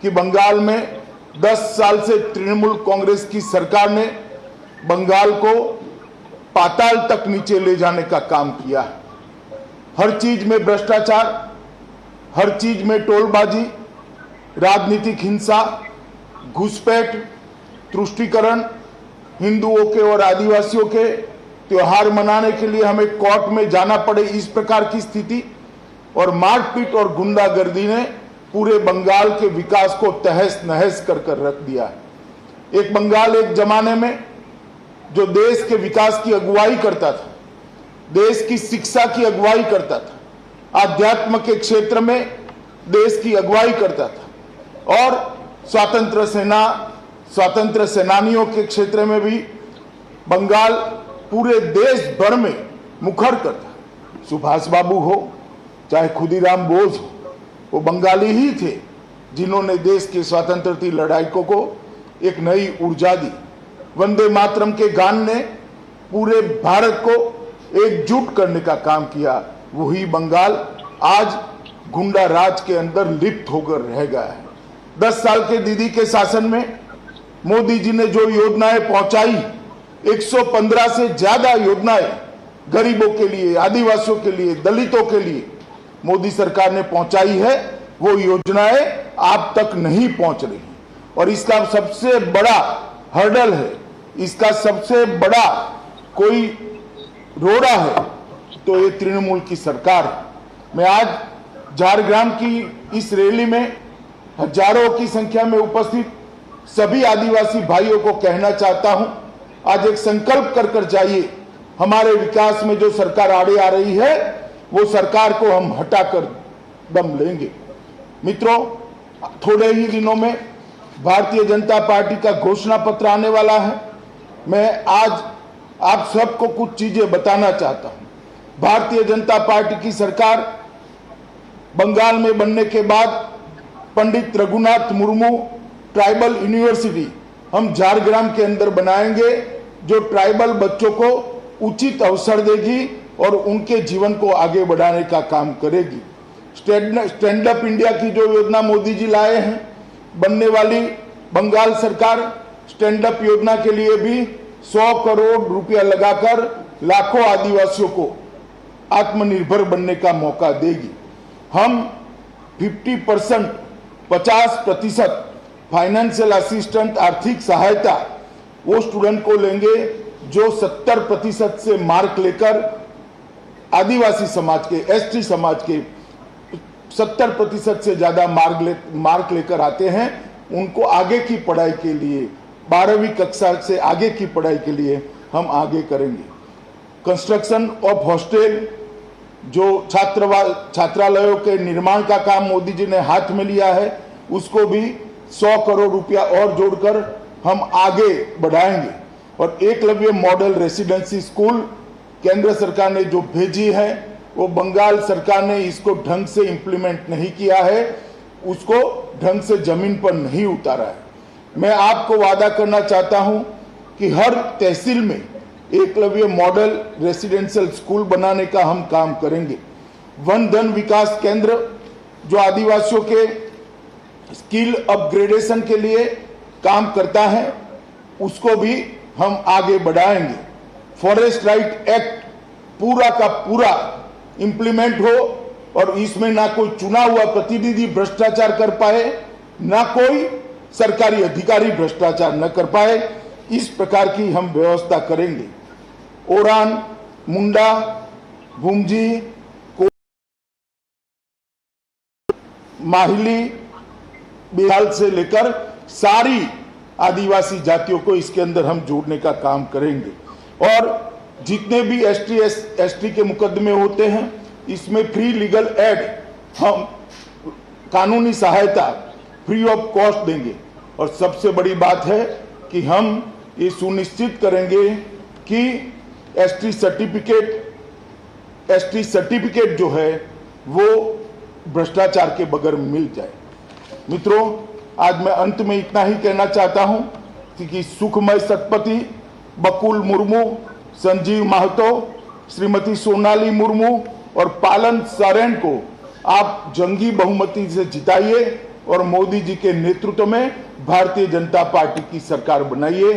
कि बंगाल में 10 साल से तृणमूल कांग्रेस की सरकार ने बंगाल को पाताल तक नीचे ले जाने का काम किया है। हर चीज में भ्रष्टाचार, हर चीज में टोलबाजी, राजनीतिक हिंसा, घुसपैठ, तुष्टीकरण, हिंदुओं के और आदिवासियों के त्योहार मनाने के लिए हमें कोर्ट में जाना पड़े, इस प्रकार की स्थिति और मारपीट और गुंडागर्दी ने पूरे बंगाल के विकास को तहस नहस कर रख दिया है। एक बंगाल एक जमाने में जो देश के विकास की अगुवाई करता था, देश की शिक्षा की अगुवाई करता था, आध्यात्म के क्षेत्र में देश की अगुवाई करता था और स्वातंत्र सेनानियों के क्षेत्र में भी बंगाल पूरे देश भर में मुखर करता। सुभाष बाबू हो चाहे खुदीराम बोस हो, वो बंगाली ही थे जिन्होंने देश की स्वतंत्रता लड़ाई को एक नई ऊर्जा दी। वंदे मातरम के गान ने पूरे भारत को एकजुट करने का काम किया। वही बंगाल आज गुंडा राज के अंदर लिप्त होकर रह गया है। 10 साल के दीदी के शासन में मोदी जी ने जो योजनाएं पहुंचाई, 115 से ज्यादा योजनाएं गरीबों के लिए, आदिवासियों के लिए, दलितों के लिए मोदी सरकार ने पहुंचाई है, वो योजनाएं आप तक नहीं पहुंच रही और इसका सबसे बड़ा हर्डल है, इसका सबसे बड़ा कोई रोड़ा है तो ये तृणमूल की सरकार है। मैं आज झारग्राम की इस रैली में हजारों की संख्या में उपस्थित सभी आदिवासी भाइयों को कहना चाहता हूं, आज एक संकल्प कर जाइए। हमारे विकास में जो सरकार आड़े आ रही है वो सरकार को हम हटाकर दम लेंगे। मित्रों, थोड़े ही दिनों में भारतीय जनता पार्टी का घोषणा पत्र आने वाला है। मैं आज आप सबको कुछ चीजें बताना चाहता हूं। भारतीय जनता पार्टी की सरकार बंगाल में बनने के बाद पंडित रघुनाथ मुर्मू ट्राइबल यूनिवर्सिटी हम झारग्राम के अंदर बनाएंगे, जो ट्राइबल बच्चों को उचित अवसर देगी और उनके जीवन को आगे बढ़ाने का काम करेगी। स्टैंड अप इंडिया की जो योजना मोदी जी लाए हैं, बनने वाली बंगाल सरकार स्टैंड अप योजना के लिए भी 100 करोड़ रुपया लगाकर लाखों आदिवासियों को आत्मनिर्भर बनने का मौका देगी। हम 50% फाइनेंशियल असिस्टेंट आर्थिक सहायता वो स्टूडेंट को लेंगे जो 70% से मार्क लेकर आदिवासी समाज के, एसटी समाज के 70% से ज्यादा मार्क लेकर आते हैं, उनको आगे की पढ़ाई के लिए 12वीं कक्षा से आगे की पढ़ाई के लिए हम आगे करेंगे। कंस्ट्रक्शन ऑफ हॉस्टल, जो छात्रालयों के निर्माण का काम मोदी जी ने हाथ में लिया है, उसको भी 100 करोड़ रुपया और जोड़कर हम आगे बढ़ाएंगे। और एकलव्य मॉडल रेसिडेंसी स्कूल केंद्र सरकार ने जो भेजी है, वो बंगाल सरकार ने इसको ढंग से इंप्लीमेंट नहीं किया है, उसको ढंग से जमीन पर नहीं उतारा है। मैं आपको वादा करना चाहता हूं कि हर तहसील में एकलव्य मॉडल रेसिडेंशियल स्कूल बनाने का हम काम करेंगे। वन धन विकास केंद्र जो आदिवासियों के स्किल अपग्रेडेशन के लिए काम करता है, उसको भी हम आगे बढ़ाएंगे। फॉरेस्ट राइट एक्ट पूरा का पूरा इंप्लीमेंट हो और इसमें ना कोई चुना हुआ प्रतिनिधि भ्रष्टाचार कर पाए, ना कोई सरकारी अधिकारी भ्रष्टाचार न कर पाए, इस प्रकार की हम व्यवस्था करेंगे। ओरान, मुंडा, भूमजी, माहिली, बिहार से लेकर सारी आदिवासी जातियों को इसके अंदर हम जोड़ने का काम करेंगे। और जितने भी एसटी के मुकदमे होते हैं, इसमें फ्री लीगल एड, हम कानूनी सहायता फ्री ऑफ कॉस्ट देंगे। और सबसे बड़ी बात है कि हम ये सुनिश्चित करेंगे कि एसटी सर्टिफिकेट जो है वो भ्रष्टाचार के बगैर मिल जाए। मित्रों, आज मैं अंत में इतना ही कहना चाहता हूं कि सुखमय सतपथी, बकुल मुर्मू, संजीव महतो, श्रीमती सोनाली मुर्मू और पालन सोरेन को आप जंगी बहुमती से जिताइए और मोदी जी के नेतृत्व में भारतीय जनता पार्टी की सरकार बनाइए।